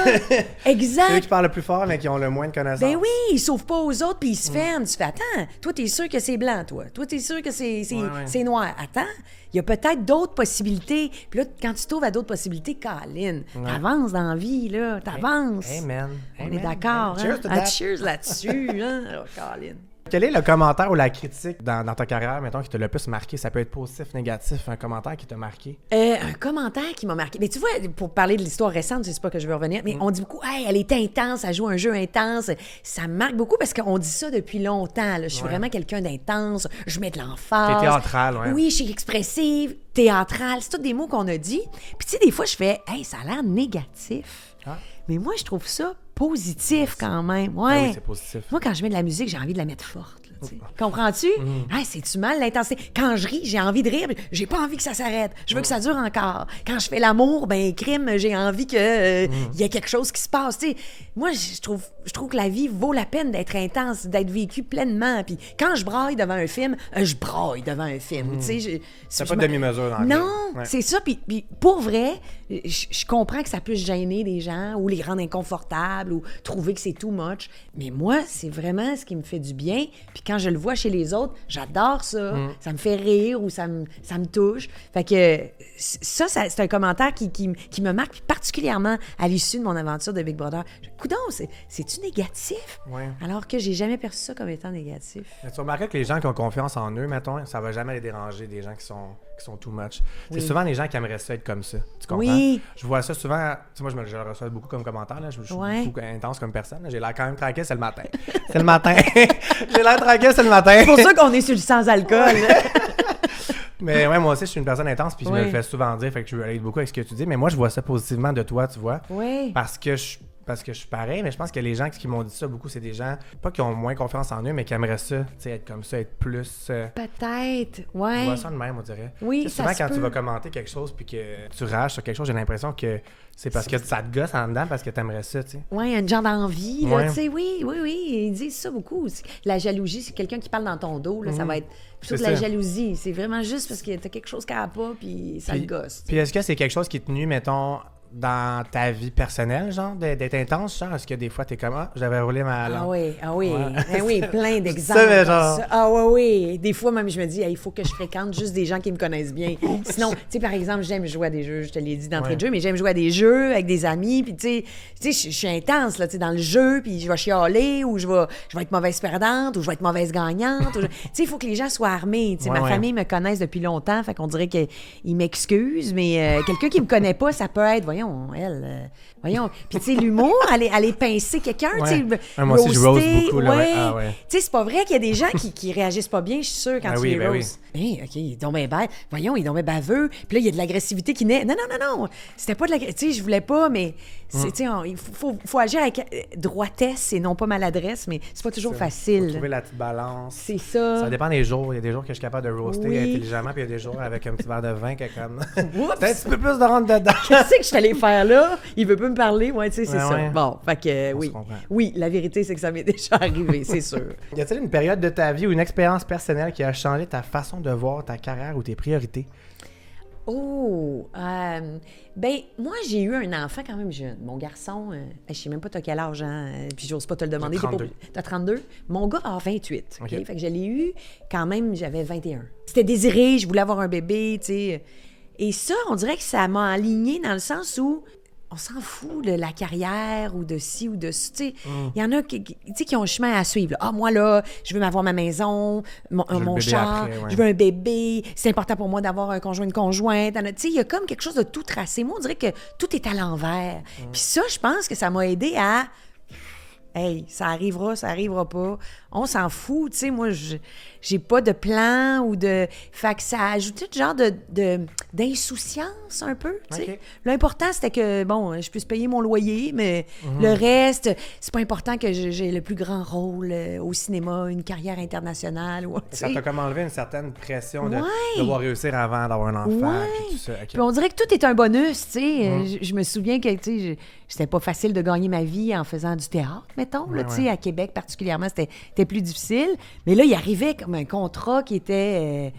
exact. C'est eux qui parlent le plus fort, mais qui ont le moins de connaissances. Ben oui, ils sauvent pas aux autres, puis ils se ferment. Tu fais, attends, toi, t'es sûr que c'est blanc, toi. Toi, t'es sûr que c'est noir. Attends, il y a peut-être d'autres possibilités. Puis là, quand tu trouves à d'autres possibilités, Colin, t'avances dans la vie, là. T'avances. Amen. On est d'accord, hein? Cheers là-dessus, hein? Oh, Colin. Quel est le commentaire ou la critique dans ta carrière, mettons, qui t'a le plus marqué? Ça peut être positif, négatif, un commentaire qui t'a marqué? Un commentaire qui m'a marqué. Mais tu vois, pour parler de l'histoire récente, je sais pas que je veux revenir, mais on dit beaucoup, hey, elle est intense, elle joue un jeu intense. Ça me marque beaucoup parce qu'on dit ça depuis longtemps. Là. Je suis vraiment quelqu'un d'intense, je mets de l'emphase. T'es théâtrale, ouais. Oui, je suis expressive, théâtrale. C'est tous des mots qu'on a dit. Puis tu sais, des fois, je fais, hey, ça a l'air négatif. Ah. Mais moi, je trouve ça positif quand même. Ouais. Ah oui, c'est positif. Moi, quand je mets de la musique, j'ai envie de la mettre forte. Comprends-tu? Hey, c'est-tu mal l'intensité? Quand je ris, j'ai envie de rire, mais j'ai pas envie que ça s'arrête. Je veux que ça dure encore. Quand je fais l'amour, ben crime, j'ai envie que y ait quelque chose qui se passe. T'sais, moi, je trouve que la vie vaut la peine d'être intense, d'être vécue pleinement. Puis quand je braille devant un film, je braille devant un film. C'est pas de demi-mesure dans Non, c'est ça. Puis pour vrai, je comprends que ça puisse gêner des gens ou les rendre inconfortables ou trouver que c'est too much. Mais moi, c'est vraiment ce qui me fait du bien. Puis quand je le vois chez les autres, j'adore ça. Ça me fait rire ou ça me touche. Fait que ça c'est un commentaire qui me marque, puis particulièrement à l'issue de mon aventure de Big Brother. Coudonc, c'est-tu négatif? Ouais. Alors que j'ai jamais perçu ça comme étant négatif. Mais tu remarques que les gens qui ont confiance en eux, mettons, ça va jamais les déranger, des gens qui sont too much. C'est souvent les gens qui aimeraient ça être comme ça. Tu comprends? Oui. Je vois ça souvent. Tu sais, moi, je le reçois beaucoup comme commentaire. Là. Je suis beaucoup intense comme personne. J'ai l'air quand même tranquille, c'est le matin. C'est le matin. J'ai l'air tranquille, c'est le matin. C'est pour ça qu'on est sur le sans-alcool. Mais ouais, moi aussi, je suis une personne intense, puis je me le fais souvent dire, fait que je relate beaucoup avec ce que tu dis. Mais moi, je vois ça positivement de toi, tu vois. Oui. Parce que parce que je suis pareil, mais je pense que les gens qui m'ont dit ça beaucoup, c'est des gens, pas qui ont moins confiance en eux, mais qui aimeraient ça, tu sais, être comme ça, être plus... Peut-être, ouais. Tu vois ça de même, on dirait. Oui, souvent, quand tu vas commenter quelque chose puis que tu rages sur quelque chose, j'ai l'impression que c'est parce que ça te gosse en dedans, parce que t'aimerais ça, tu sais. Oui, un genre d'envie, ouais. tu sais, oui, ils disent ça beaucoup. La jalousie, c'est quelqu'un qui parle dans ton dos, là, ça va être plutôt de la jalousie. C'est vraiment juste parce que t'as quelque chose qu'elle n'a pas, puis ça le gosse. Puis est-ce que c'est quelque chose qui te nuit, mettons, dans ta vie personnelle, genre, d'être intense, genre? Est-ce que des fois, t'es comme, j'avais roulé ma langue? Ah oui. Ouais. Ben oui, plein d'exemples ça, mais comme genre... ça. Ah oui. Des fois, même, je me dis, il faut que je fréquente juste des gens qui me connaissent bien. Sinon, tu sais, par exemple, j'aime jouer à des jeux, je te l'ai dit d'entrée de jeu, mais j'aime jouer à des jeux avec des amis, puis tu sais, je suis intense, là, tu sais, dans le jeu, puis je vais chialer, ou je vais être mauvaise perdante, ou je vais être mauvaise gagnante. Tu sais, il faut que les gens soient armés. Tu sais, ma famille me connaisse depuis longtemps, fait qu'on dirait qu'ils m'excusent, mais quelqu'un qui me connaît pas, ça peut être, voyons, voyons. Puis, tu sais, l'humour, aller pincer quelqu'un, tu sais. Moi aussi, je rose beaucoup, là. Tu sais, c'est pas vrai qu'il y a des gens qui réagissent pas bien, je suis sûre, quand tu les roses. OK, il est donc bien bête. Voyons, il est donc bien baveux. Puis là, il y a de l'agressivité qui naît. Non. C'était pas de l'agressivité. Tu sais, je voulais pas, mais, tu sais, il faut agir avec droitesse et non pas maladresse, mais c'est pas toujours facile. Faut trouver la petite balance. C'est ça. Ça dépend des jours. Il y a des jours que je suis capable de roaster intelligemment, puis il y a des jours avec un petit verre de vin qui est comme... Peut-être un petit peu plus de rentre dedans. Qu'est-ce que je t'allais faire là? Il veut pas me parler. Ouais, tu sais, c'est ça. Ouais. Bon, fait que oui. Oui, la vérité, c'est que ça m'est déjà arrivé, c'est sûr. Y a-t-il une période de ta vie ou une expérience personnelle qui a changé ta façon de voir ta carrière ou tes priorités? Ben, moi, j'ai eu un enfant quand même jeune. Mon garçon, je sais même pas t'as quel âge, hein, puis j'ose pas te le demander. T'as 32. Mon gars a 28. Okay? Fait que je l'ai eu quand même, j'avais 21. C'était désiré, je voulais avoir un bébé, tu sais. Et ça, on dirait que ça m'a aligné dans le sens où on s'en fout de la carrière ou de ci ou de ça. Il y en a qui ont un chemin à suivre. Là. Moi, là, je veux m'avoir ma maison, mon char, je veux un bébé. C'est important pour moi d'avoir un conjoint, une conjointe. Il y a comme quelque chose de tout tracé. Moi, on dirait que tout est à l'envers. Puis ça, je pense que ça m'a aidé à... Hey, ça arrivera pas. On s'en fout, tu sais, moi, j'ai pas de plan ou de... Fait que ça a ajouté un genre d'insouciance un peu, tu sais. Okay. L'important, c'était que, bon, je puisse payer mon loyer, mais le reste, c'est pas important que j'ai le plus grand rôle au cinéma, une carrière internationale. Ça t'a comme enlevé une certaine pression de devoir réussir avant d'avoir un enfant, puis tout ça. Okay. Puis on dirait que tout est un bonus, tu sais. Je me souviens que, tu sais, c'était pas facile de gagner ma vie en faisant du théâtre, mettons, là, tu sais, à Québec particulièrement, c'était plus difficile. Mais là, il arrivait comme un contrat qui était...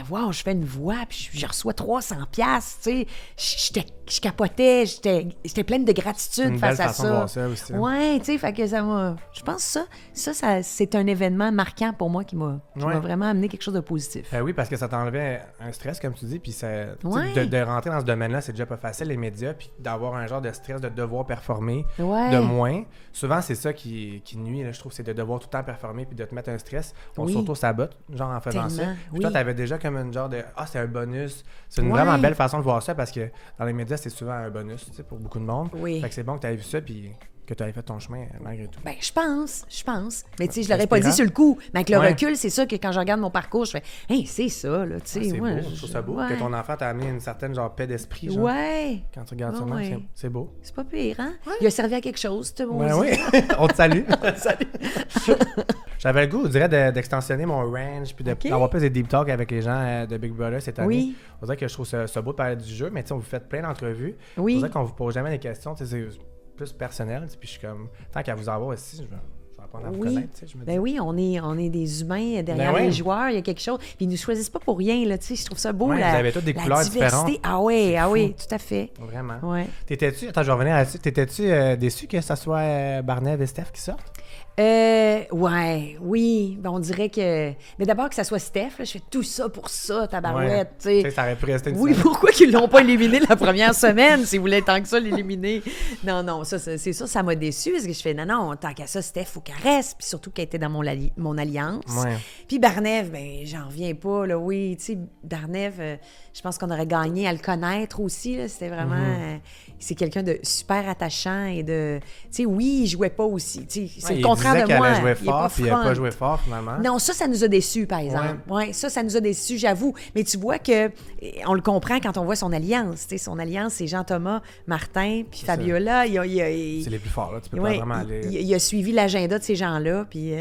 wow, je fais une voix, puis je reçois 300$, tu sais. Je capotais, j'étais pleine de gratitude face à ça. C'est une belle façon de voir ça aussi. Ouais, tu sais, fait que ça m'a... Je pense que ça c'est un événement marquant pour moi qui m'a vraiment amené quelque chose de positif. Oui, parce que ça t'enlevait un stress, comme tu dis, puis de rentrer dans ce domaine-là, c'est déjà pas facile, les médias, puis d'avoir un genre de stress de devoir performer de moins. Souvent, c'est ça qui nuit, là, je trouve, c'est de devoir tout le temps performer, puis de te mettre un stress. On s'auto-sabote, genre en faisant ça. Puis toi, t'avais déjà comme une genre de c'est un bonus. C'est une vraiment belle façon de voir ça parce que dans les médias, c'est souvent un bonus, tu sais, pour beaucoup de monde. Oui. Fait que c'est bon que tu aies vu ça puis que tu avais fait ton chemin malgré tout. Ben, je pense. Mais tu sais, je l'aurais pas dit sur le coup. Mais avec le recul, c'est ça que quand je regarde mon parcours, je fais hey, c'est ça, là, tu sais. C'est beau, je trouve ça beau que ton enfant t'a amené une certaine genre paix d'esprit, genre. Ouais. Quand tu regardes ça, c'est beau. C'est pas pire, hein? Ouais. Il a servi à quelque chose, tu oui. On te salue. J'avais le goût, je dirais, d'extensionner mon range puis d'avoir plus des deep talks avec les gens de Big Brother cette année. Oui. On dirait que je trouve ça beau de parler du jeu, mais tu sais, on vous fait plein d'entrevues. Oui. On dirait qu'on vous pose jamais des questions, tu sais, c'est plus personnel. Puis je suis comme, tant qu'à vous avoir aussi, je vais apprendre à vous connaître. Tu sais, je me dis. Oui, on est des humains derrière les joueurs, il y a quelque chose. Puis ils nous choisissent pas pour rien, là, tu sais, je trouve ça beau. Vous avez toutes des couleurs différentes. Ah oui, tout à fait. Vraiment. Ouais. Attends, je vais revenir là-dessus. T'étais-tu déçu que ça soit Barnève et Steph qui sortent? Oui. Ben, on dirait que... Mais d'abord que ça soit Steph, là, je fais tout ça pour ça, tabarouette, tu sais. Ça aurait pu rester une semaine. Pourquoi qu'ils l'ont pas éliminé la première semaine, s'ils voulaient tant que ça l'éliminer? Non, ça, c'est sûr, ça m'a déçu, parce que je fais, non, tant qu'à ça, Steph, faut qu'elle reste, puis surtout qu'elle était dans mon alliance. Ouais. Puis Barnève, ben, j'en reviens pas, là, oui, tu sais, Barnève, je pense qu'on aurait gagné à le connaître aussi, là, c'était vraiment... c'est quelqu'un de super attachant et de... Tu sais, oui, il jouait pas aussi, tu sais, c'est le contraire frère de moi. Elle jouait Il est pas fort, puis il n'a front. pas joué fort, finalement. Non, ça nous a déçus, par exemple. Ouais, ça nous a déçus, j'avoue. Mais tu vois que on le comprend quand on voit son alliance. T'sais, son alliance, c'est Jean-Thomas, Martin, puis Fabiola. C'est les plus forts, là. Tu peux pas vraiment aller... Il a suivi l'agenda de ces gens-là, puis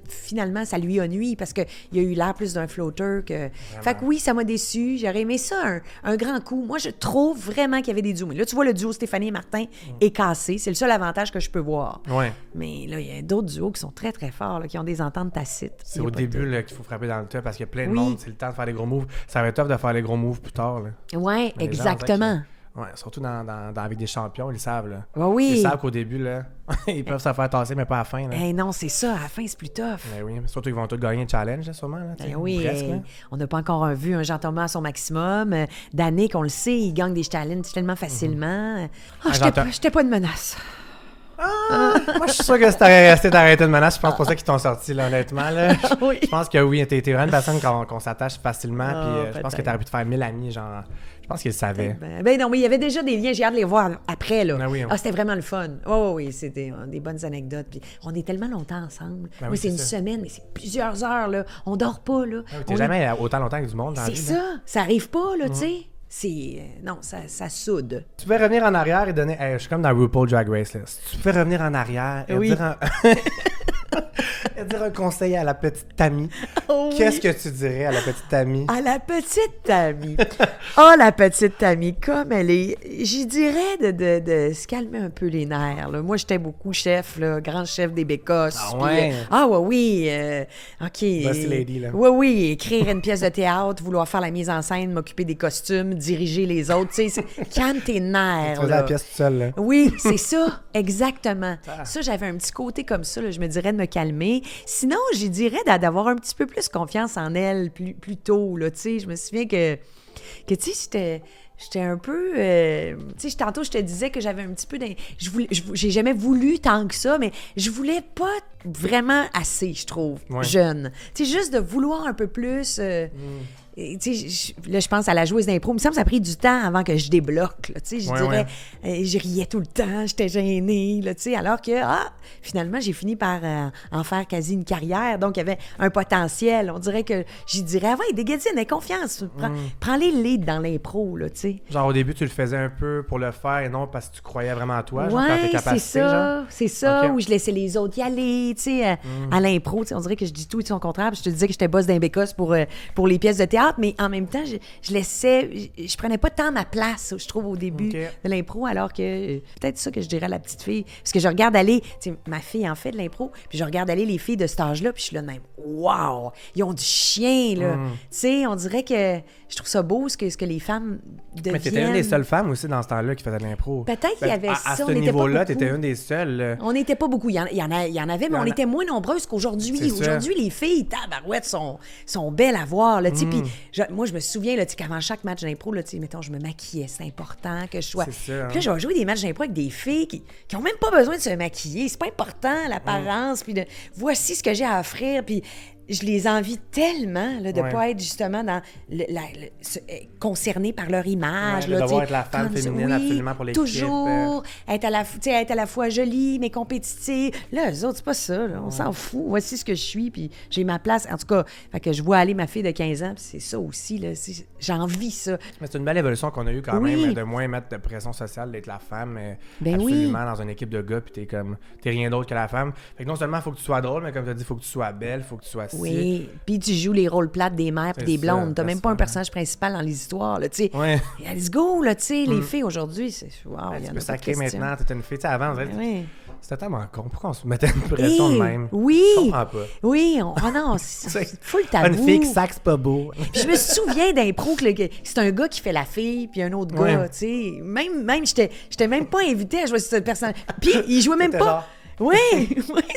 finalement, ça lui a nuit parce qu'il a eu l'air plus d'un flotteur que... Vraiment. Fait que oui, ça m'a déçu. J'aurais aimé ça, un grand coup. Moi, je trouve vraiment qu'il y avait des duos. Mais là, tu vois, le duo Stéphanie et Martin est cassé. C'est le seul avantage que je peux voir. Ouais. Mais là, il y a d'autres duos qui sont très, très forts, là, qui ont des ententes tacites. C'est au début là, qu'il faut frapper dans le tas parce qu'il y a plein de monde. C'est le temps de faire les gros moves. Ça va être tough de faire les gros moves plus tard. Oui, exactement. Ouais, surtout avec des champions, ils le savent. Là. Oui. Ils savent qu'au début, là, ils peuvent se faire tasser, mais pas à la fin. Là. Non, c'est ça. À la fin, c'est plus tough. Ben oui, surtout qu'ils vont tous gagner un challenge, là, sûrement. Là, oui, presque, là. On n'a pas encore vu un Jean-Thomas à son maximum. Danick, on le sait, il gagne des challenges tellement facilement. J'étais pas de menace. Moi, je suis sûr que si t'aurais resté d'arrêter de menace, je pense pas ça qu'ils t'ont sorti, là, honnêtement. Là. Oui. Je pense que oui, t'es vraiment une personne qu'on s'attache facilement. Puis je pense que t'aurais pu te faire 1000 amis, genre. Je pense qu'ils le savaient. Ben non, mais il y avait déjà des liens, j'ai hâte de les voir après, là. C'était vraiment le fun. Oui, c'était des bonnes anecdotes. Puis on est tellement longtemps ensemble. Oui, c'est une semaine, mais c'est plusieurs heures, là. On dort pas, là. T'es jamais autant longtemps que du monde dans la vie. C'est ça. Ça arrive pas, là, tu sais. Non, ça soude. Tu peux revenir en arrière et donner... je suis comme dans RuPaul Drag Race, là. Si tu peux revenir en arrière et dire un conseil à la petite Tammy, qu'est-ce que tu dirais à la petite Tammy? À la petite Tammy. La petite Tammy, comme elle est... J'y dirais de se calmer un peu les nerfs. Là. Moi, j'étais beaucoup chef, là, grand chef des Bécosses. Oui. OK. Bossy lady, là. Oui. Écrire une pièce de théâtre, vouloir faire la mise en scène, m'occuper des costumes, diriger les autres. Tu sais, calme tes nerfs. Tu faisais la pièce toute seule, là. Oui, c'est ça. Exactement. Ça, j'avais un petit côté comme ça. Là, je me dirais de me calmer. Sinon, j'y dirais d'avoir un petit peu plus confiance en elle plus tôt. Là, je me souviens que tu sais, j'étais un peu... tu sais, tantôt, je te disais que j'avais un petit peu... J'ai jamais voulu tant que ça, mais je voulais pas vraiment assez, je trouve, jeune. Tu sais, juste de vouloir un peu plus... Là, je pense à la joueuse d'impro. Il me semble que ça a pris du temps avant que je débloque. Là, je dirais, je riais tout le temps, j'étais gênée. Là, alors que, finalement, j'ai fini par en faire quasi une carrière. Donc, il y avait un potentiel. On dirait que j'y dirais, dégaine, aie confiance. Prends les leads dans l'impro. Là, genre, au début, tu le faisais un peu pour le faire et non parce que tu croyais vraiment en toi, genre, dans tes capacités. C'est ça. Où je laissais les autres y aller. À l'impro, on dirait que je dis tout et son contraire. Je te disais que j'étais boss d'un bécosse pour les pièces de théâtre. Mais en même temps, je prenais pas tant ma place, je trouve, au début de l'impro, alors que peut-être ça que je dirais à la petite fille. Parce que je regarde aller, ma fille en fait de l'impro, puis je regarde aller les filles de cet âge-là, puis je suis là de même, wow, ils ont du chien, là. Tu sais, on dirait que je trouve ça beau ce que les femmes deviennent. Mais t'étais une des seules femmes aussi dans ce temps-là qui faisait de l'impro. Peut-être qu'il y avait ça. À ce niveau-là, t'étais une des seules. On n'était pas beaucoup. Il y en avait, mais on était moins nombreuses qu'aujourd'hui. Aujourd'hui, les filles, tabarouettes, sont belles à voir, là, tu sais, puis moi, je me souviens là, qu'avant chaque match d'impro, là, mettons, je me maquillais. C'est important que je sois. C'est ça, hein? Puis là, je vais jouer des matchs d'impro avec des filles qui ont même pas besoin de se maquiller. C'est pas important, l'apparence. Puis voici ce que j'ai à offrir. Puis je les envie tellement là, de ne pas être justement dans concernés par leur image. De devoir être la femme féminine absolument pour l'équipe. Toujours être à la fois jolie, mais compétitive. Là, eux autres, c'est pas ça. Là. On s'en fout. Voici ce que je suis, puis j'ai ma place. En tout cas, fait que je vois aller ma fille de 15 ans, puis c'est ça aussi. Là, j'envie ça. Mais c'est une belle évolution qu'on a eue quand même, de moins mettre de pression sociale, d'être la femme absolument dans une équipe de gars, puis t'es rien d'autre que la femme. Fait que non seulement il faut que tu sois drôle, mais comme tu as dit, il faut que tu sois belle, il faut que tu sois Oui, puis tu joues les rôles plates des mères et des blondes. T'as même pas un personnage principal dans les histoires, là, tu sais. Ouais. Let's go, là, tu sais, les filles aujourd'hui, c'est... Wow, tu peux sacrer maintenant, t'es une fille. Tu sais, avant, c'était tellement con. Pourquoi on se mettait une pression de même? Oui. Je comprends pas. Oui, non, c'est full tabou. Une fille qui sac, c'est pas beau. Puis je me souviens d'impro que c'est un gars qui fait la fille, puis un autre gars, tu sais. Même j'étais même pas invitée à jouer sur cette personne. Puis il jouait même pas... Oui,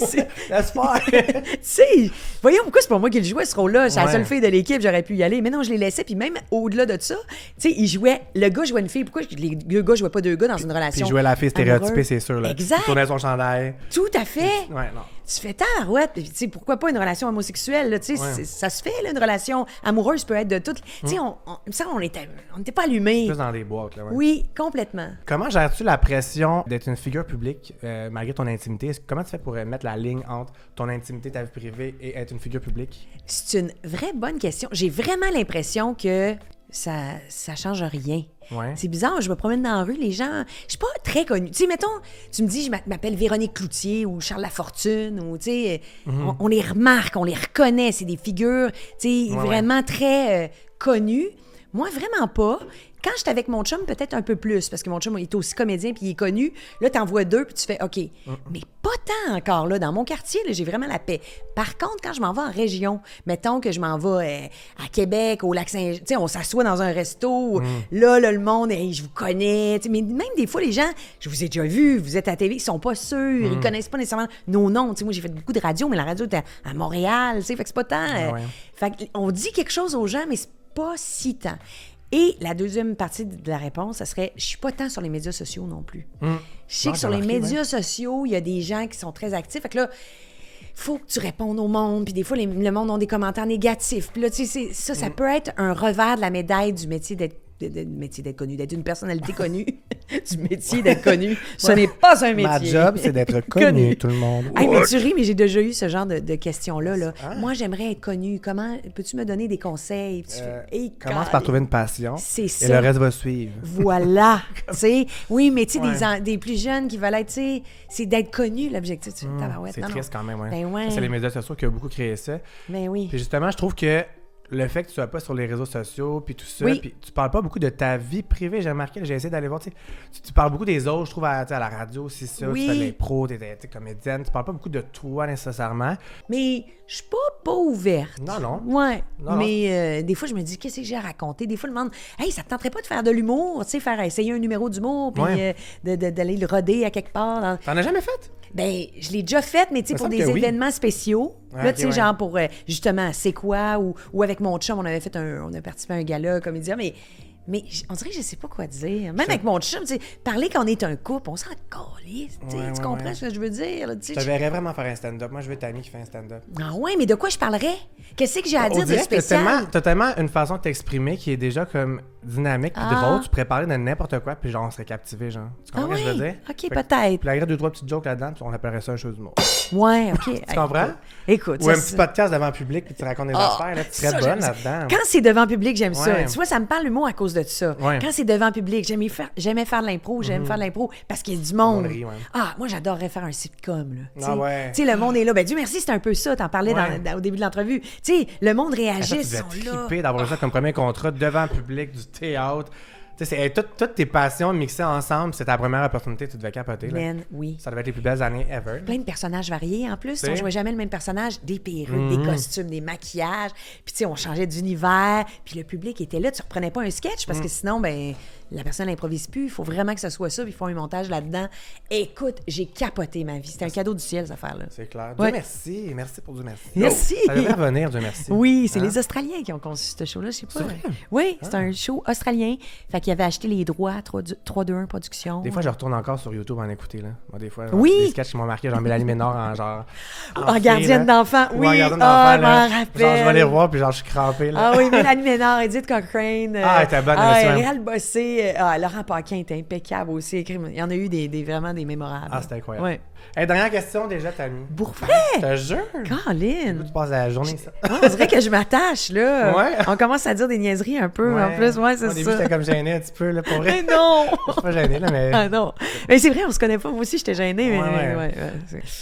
c'est... Laisse faire. Tu sais, voyons pourquoi c'est pas moi qui le jouais, ce rôle-là. C'est la seule fille de l'équipe, j'aurais pu y aller. Mais non, je les laissais. Puis même au-delà de ça, tu sais, le gars jouait une fille. Pourquoi les deux gars jouaient pas deux gars dans une relation? Puis il jouait la fille stéréotypée, c'est sûr. Là. Exact. Il tournait son chandail. Tout à fait. Ouais, non. Tu tu fais tabarouette. Tu sais, pourquoi pas une relation homosexuelle, là, tu sais, ça se fait, là, une relation amoureuse peut être de toutes. Tu sais, on n'était pas allumés. Plus dans des boîtes, là, Oui, complètement. Comment gères-tu la pression d'être une figure publique malgré ton intimité? Comment tu fais pour mettre la ligne entre ton intimité, ta vie privée et être une figure publique? C'est une vraie bonne question. J'ai vraiment l'impression que ça change rien. Ouais. C'est bizarre, je me promène dans la rue, les gens... Je suis pas très connue. Tu sais, mettons, tu me dis, je m'appelle Véronique Cloutier ou Charles Lafortune, ou, tu sais, on les remarque, on les reconnaît, c'est des figures, tu sais, vraiment très connues. Moi, vraiment pas. Quand j'étais avec mon chum, peut-être un peu plus, parce que mon chum il est aussi comédien puis il est connu. Là, t'en vois deux puis tu fais OK. Mais pas tant encore, là. Dans mon quartier, là, j'ai vraiment la paix. Par contre, quand je m'en vais en région, mettons que je m'en vais à Québec, au Lac-Saint-Jean, tu sais, on s'assoit dans un resto, là, le monde, hey, je vous connais. T'sais, mais même des fois, les gens, je vous ai déjà vu, vous êtes à la TV, ils sont pas sûrs, ils connaissent pas nécessairement nos noms. T'sais, moi, j'ai fait beaucoup de radio, mais la radio était à Montréal, tu sais, fait que c'est pas tant. Fait qu'on dit quelque chose aux gens, mais c'est pas si tant. Et la deuxième partie de la réponse, ça serait, je suis pas tant sur les médias sociaux non plus. Je sais que sur les médias sociaux, il y a des gens qui sont très actifs. Fait que là, faut que tu répondes au monde. Puis des fois, le monde ont des commentaires négatifs. Puis là, tu sais, ça peut être un revers de la médaille du métier d'être connu, d'être une personnalité connue, du métier d'être connu. Ce n'est pas un métier. Ma job, c'est d'être connu, tout le monde. Hey, mais tu ris, mais j'ai déjà eu ce genre de questions-là. Là. Moi, j'aimerais être connue. Comment peux-tu me donner des conseils? Commence par trouver une passion. C'est ça. Et le reste va suivre. Voilà. Oui, mais tu sais, des plus jeunes qui veulent être, tu sais, c'est d'être connu, l'objectif. C'est triste quand même, Ben ouais. C'est les médias sociaux qui ont beaucoup créé ça. Ben oui. Puis justement, je trouve que le fait que tu sois pas sur les réseaux sociaux, puis tout ça, puis tu parles pas beaucoup de ta vie privée, j'ai remarqué, j'ai essayé d'aller voir, tu parles beaucoup des autres, je trouve, à la radio, c'est ça, tu fais de l'impro, t'es comédienne, tu parles pas beaucoup de toi nécessairement. Mais je suis pas ouverte. Non. Ouais. Mais des fois, je me dis, qu'est-ce que j'ai à raconter? Des fois, le monde, hey, ça te tenterait pas de faire de l'humour, tu sais, essayer un numéro d'humour, puis d'aller le roder à quelque part. T'en as jamais fait? Ben, je l'ai déjà fait, mais tu sais, pour des événements spéciaux. Là, tu sais, genre pour, justement, c'est quoi? Ou avec mon chum, on a participé à un gala comédien, mais on dirait que je sais pas quoi dire. Même avec mon chum, tu sais, parler qu'on est un couple, on s'en calisse, tu comprends ce que je veux dire? Là, je te verrais vraiment faire un stand-up. Moi, je veux être amie qui fait un stand-up. Ah ouais, mais de quoi je parlerais? Qu'est-ce que j'ai à dire de spécial? T'as tellement une façon de t'exprimer qui est déjà comme dynamique puis drôle. Tu pourrais parler de n'importe quoi puis genre, on serait captivé, genre. Tu comprends ce que je veux dire? OK, peut-être. Puis là, 2-3 petites jokes là-dedans, puis on appellerait ça un show d'humour. Ouais, OK. Tu comprends? Écoute. Ou un petit podcast devant le public puis tu racontes des affaires, là, tu serais bonne là-dedans. Quand c'est devant le public, j'aime ça. Tu vois, ça me parle le mot à cause de ça. Quand c'est devant le public, j'aimais faire de l'impro, j'aime faire de l'impro parce qu'il y a du monde. Moi, j'adorerais faire un sitcom, là. Tu sais, le monde est là. Ben, Dieu merci, c'est un peu ça. T'en parlais au début de l'entrevue. Tu sais, le monde réagit, ils sont là. Trippé d'avoir ça comme premier contrat devant le public, du théâtre. C'est toutes tes passions mixées ensemble, c'est ta première opportunité, tu devais capoter. Là. Oui. Ça devait être les plus belles années ever. Plein de personnages variés en plus. On jouait jamais le même personnage, des perruques, des costumes, des maquillages. Puis tu sais, on changeait d'univers. Puis le public était là. Tu reprenais pas un sketch parce que sinon, ben la personne n'improvise plus. Il faut vraiment que ce soit ça. Puis il faut un montage là-dedans. Écoute, j'ai capoté ma vie. C'était un cadeau du ciel, cette affaire-là. C'est clair. Dieu merci. Merci pour Dieu merci. Merci. Ça devrait revenir, Dieu merci. Oui, c'est les Australiens qui ont conçu ce show-là. Je sais pas. C'est vrai? Oui, c'est un show australien. Fait qu'ils avaient acheté les droits 3-2-1 Production. Des fois, je retourne encore sur YouTube en écouter. Là. Moi, des fois, oui. Des sketchs qui m'ont marqué, genre Mélanie Ménard en genre. En gardienne d'enfant. Oui. En gardienne d'enfant. Je m'en rappelle. Genre, je vais les revoir, puis genre, je suis crampé. Là. Ah oui, Mélanie Ménard, Edith Cochrane. Elle était bonne. Réal Bossé. Laurent Paquin était impeccable aussi. Il y en a eu vraiment des mémorables. Ah, c'était incroyable. Ouais. Dernière question déjà, Tammy. Pour vrai? Je te jure. Caroline. Tu passes la journée ça. On dirait que je m'attache, là. Ouais. On commence à dire des niaiseries un peu, en plus. Ouais, c'est ça. Au début, j'étais comme gênée un petit peu, là, pour vrai. Mais non! Je suis pas gênée, là, mais... Ah non. Mais c'est vrai, on se connaît pas. Moi aussi, j'étais gênée. Ouais.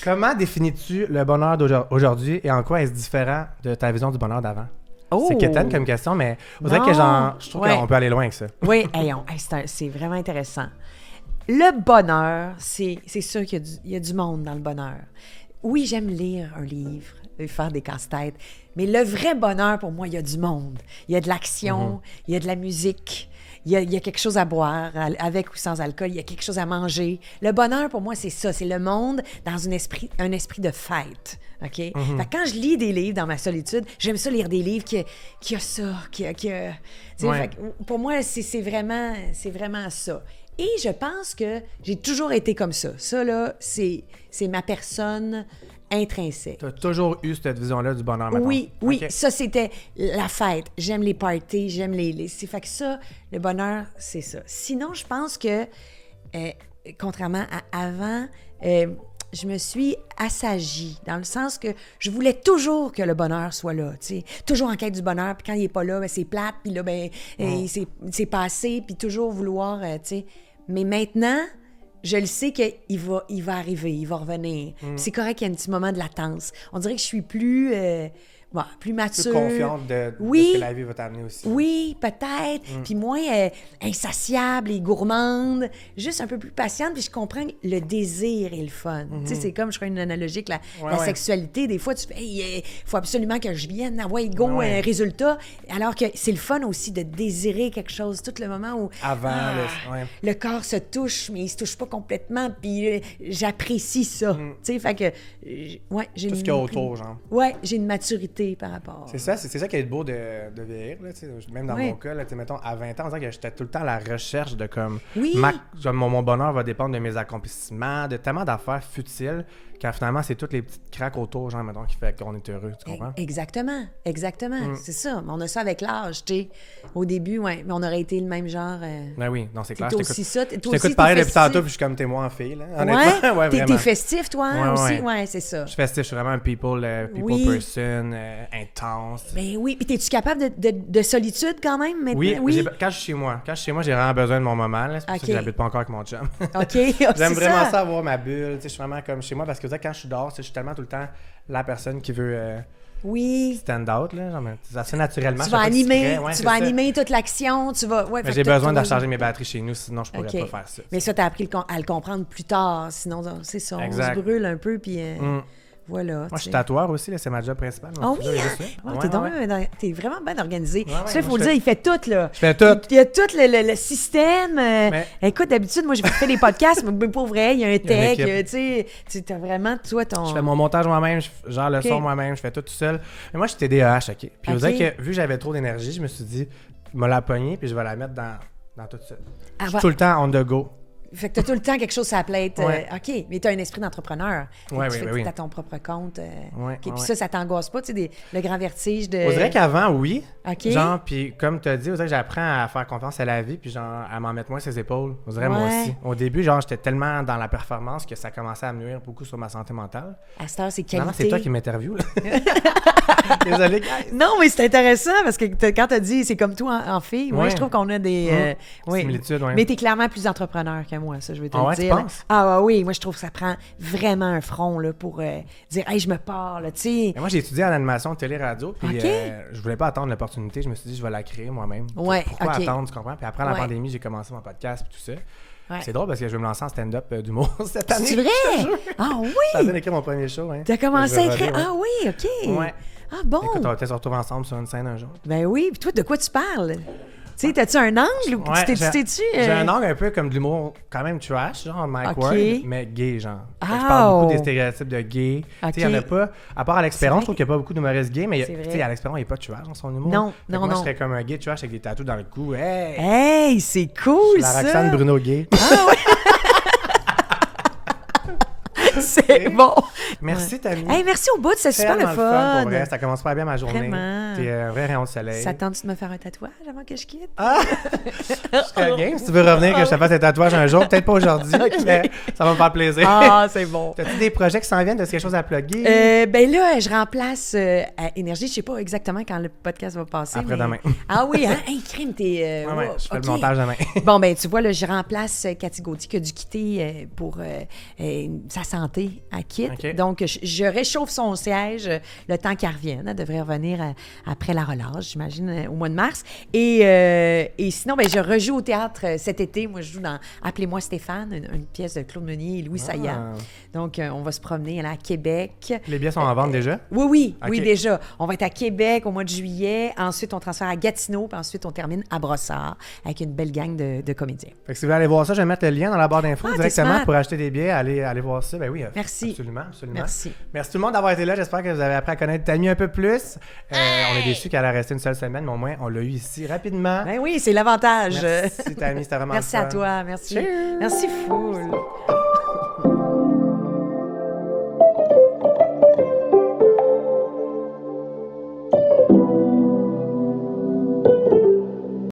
Comment définis-tu le bonheur d'aujourd'hui et en quoi est-ce différent de ta vision du bonheur d'avant? C'est quétaine comme question, mais on dirait que je trouve qu'on peut aller loin avec ça. Oui, c'est vraiment intéressant. Le bonheur, c'est sûr qu'il y a du monde dans le bonheur. Oui, j'aime lire un livre, faire des casse-têtes, mais le vrai bonheur, pour moi, il y a du monde. Il y a de l'action, il y a de la musique, il y a quelque chose à boire, avec ou sans alcool, il y a quelque chose à manger. Le bonheur, pour moi, c'est ça, c'est le monde dans un esprit de fête. OK? Fait que quand je lis des livres dans ma solitude, j'aime ça lire des livres qui a ça, fait que pour moi, c'est vraiment ça. Et je pense que j'ai toujours été comme ça. Ça, là, c'est ma personne intrinsèque. Tu as toujours eu cette vision-là du bonheur, maintenant? Oui, ça, c'était la fête. J'aime les parties, j'aime les... C'est fait que ça, le bonheur, c'est ça. Sinon, je pense que, contrairement à avant, je me suis assagie, dans le sens que je voulais toujours que le bonheur soit là, tu sais. Toujours en quête du bonheur, puis quand il est pas là, ben, c'est plate, puis là, ben, c'est passé, puis toujours vouloir, tu sais. Mais maintenant... je le sais qu'il va arriver, il va revenir. C'est correct qu'il y a un petit moment de latence. On dirait que je suis plus mature. Plus confiante de ce que la vie va t'amener aussi. Oui, peut-être. Puis moins insatiable et gourmande. Juste un peu plus patiente. Puis je comprends que le désir est le fun. Tu sais, c'est comme, je ferais une analogie avec la sexualité. Des fois, tu fais, il faut absolument que je vienne avoir un résultat. Alors que c'est le fun aussi de désirer quelque chose. Tout le moment où le corps se touche, mais il se touche pas complètement. Puis j'apprécie ça. Tu sais, fait que, j'ai tout ce qu'il y a autour, genre. Ouais, j'ai une maturité par rapport. C'est ça qui est beau de vieillir. Là, même dans mon cas, là, mettons, à 20 ans, on dirait que j'étais tout le temps à la recherche de comme... mon bonheur va dépendre de mes accomplissements, de tellement d'affaires futiles, quand finalement, c'est toutes les petites craques autour, genre, mettons, qui fait qu'on est heureux, tu comprends? Exactement. C'est ça. Mais on a ça avec l'âge, tu sais. Au début, mais on aurait été le même genre... Ben oui, non, c'est clair. T'es aussi ça. Je t'écoute parler depuis tantôt, puis je suis comme témoin en fille, là. Honnêtement, ouais, t'es festif, toi, aussi? Ouais, c'est ça. Je suis festif, je suis vraiment un people person, intense. Ben oui. Puis t'es-tu capable de solitude quand même maintenant? Oui. Quand je suis chez moi, j'ai vraiment besoin de mon moment, là. C'est pour ça que j'habite pas encore avec mon chum. OK. J'aime vraiment ça avoir ma bulle, tu sais, je suis vraiment comme chez moi, parce que quand je suis dehors, je suis tellement tout le temps la personne qui veut stand out, là, genre, ça se fait naturellement. Tu vas animer toute l'action, tu vas... mais j'ai besoin de recharger mes batteries chez nous, sinon je pourrais pas faire ça. Mais ça, t'as appris à le comprendre plus tard, sinon c'est ça, on se brûle un peu, puis... Voilà. Moi, je suis tatoueur aussi, là, c'est ma job principale. T'es vraiment bien organisé. Ça, il faut le dire, il fait tout, là. Je fais tout. Il y a tout le système. Écoute, d'habitude, moi, j'ai fait des podcasts, mais pour vrai, il y a un tech, tu sais, t'as vraiment, toi, ton... Je fais mon montage moi-même, genre le son moi-même, je fais tout seul. Mais moi, je suis TDAH, OK? Puis vous savez que, vu que j'avais trop d'énergie, je me suis dit, je vais la pogner, puis je vais la mettre dans tout ça. Je suis tout le temps on the go. Fait que t'as tout le temps quelque chose à la plate. OK, mais t'as un esprit d'entrepreneur. Tu fais à ton propre compte. Puis ça t'angoisse pas, tu sais, le grand vertige de... On dirait qu'avant, oui. OK. Genre, puis comme tu as dit, on dirait que j'apprends à faire confiance à la vie, puis genre, à m'en mettre moins ses épaules. On dirait moi aussi. Au début, genre, j'étais tellement dans la performance que ça commençait à me nuire beaucoup sur ma santé mentale. À cette heure, c'est qualité. Non, c'est toi qui m'interviews, là. Désolé, guys. Non, mais c'est intéressant, parce que quand t'as dit, c'est comme toi en fille, moi, je trouve qu'on a des... similitudes, Mais t'es clairement plus entrepreneur que moi, ça, je vais te le dire. Tu penses? Oui, moi, je trouve que ça prend vraiment un front là, pour dire « Hey, je me pars, là, tu sais. » Moi, j'ai étudié en animation télé-radio, puis je voulais pas attendre l'opportunité. Je me suis dit, je vais la créer moi-même. Pourquoi attendre, tu comprends? Puis après la pandémie, j'ai commencé mon podcast et tout ça. C'est drôle parce que je vais me lancer en stand-up d'humour cette année. C'est vrai? Ah oui? Je suis en d'écrire mon premier show. Hein. T'as commencé à écrire? Ah oui, OK. Ouais. Ah bon? Écoute, on va peut-être se retrouver ensemble sur une scène un jour. Ben oui. Puis toi, de quoi tu parles? Tu sais, t'as-tu un angle ou j'ai un angle un peu comme de l'humour quand même trash, genre Mike Ward, mais gay, genre. Je parle beaucoup des stéréotypes de gay. Tu sais, il n'y en a pas, à part Alex Perron, je trouve qu'il n'y a pas beaucoup d'humoristes gays, mais tu sais, Alex Perron, il n'est pas trash dans son humour. Non. Moi, je serais comme un gay trash avec des tatous dans le cou. Hey, c'est cool, ça! La Roxane Bruno gay. Ah ouais! C'est bon. Merci, Tammy. Hey, merci au bout, c'est super le fun. Pour vrai, ça commence pas bien ma journée. Vraiment. T'es un vrai rayon de soleil. Ça tente de me faire un tatouage avant que je quitte? Je serais game. Si tu veux revenir, que je te fasse un tatouage un jour, peut-être pas aujourd'hui, mais ça va me faire plaisir. C'est bon. T'as-tu des projets qui s'en viennent? T'as quelque chose à plugger? Ben là, je remplace à Énergie. Je sais pas exactement quand le podcast va passer. Après-demain. Ah oui, hein? Hey, crime, t'es... je fais le montage demain. Bon, ben tu vois, là, je remplace Cathy Gauthier qui a dû quitter pour sa santé à quitte. Okay. Donc, je réchauffe son siège le temps qu'elle revienne. Elle devrait revenir après la relâche, j'imagine, au mois de mars. Et sinon, ben, je rejoue au théâtre cet été. Moi, je joue dans Appelez-moi Stéphane, une pièce de Claude Meunier et Louis Saillant. Donc, on va se promener là, à Québec. Les billets sont en vente déjà? Oui, déjà. On va être à Québec au mois de juillet. Ensuite, on transfère à Gatineau. Puis ensuite, on termine à Brossard avec une belle gang de comédiens. Fait que si vous voulez aller voir ça, je vais mettre le lien dans la barre d'infos directement pour acheter des billets. Allez voir ça. Ben oui, merci. Absolument. Merci. Merci tout le monde d'avoir été là. J'espère que vous avez appris à connaître Tammy un peu plus. On est déçus qu'elle a resté une seule semaine, mais au moins, on l'a eu ici rapidement. Ben oui, c'est l'avantage. Merci, Tammy. C'était vraiment Merci à toi. Merci. Cheers. Merci, full.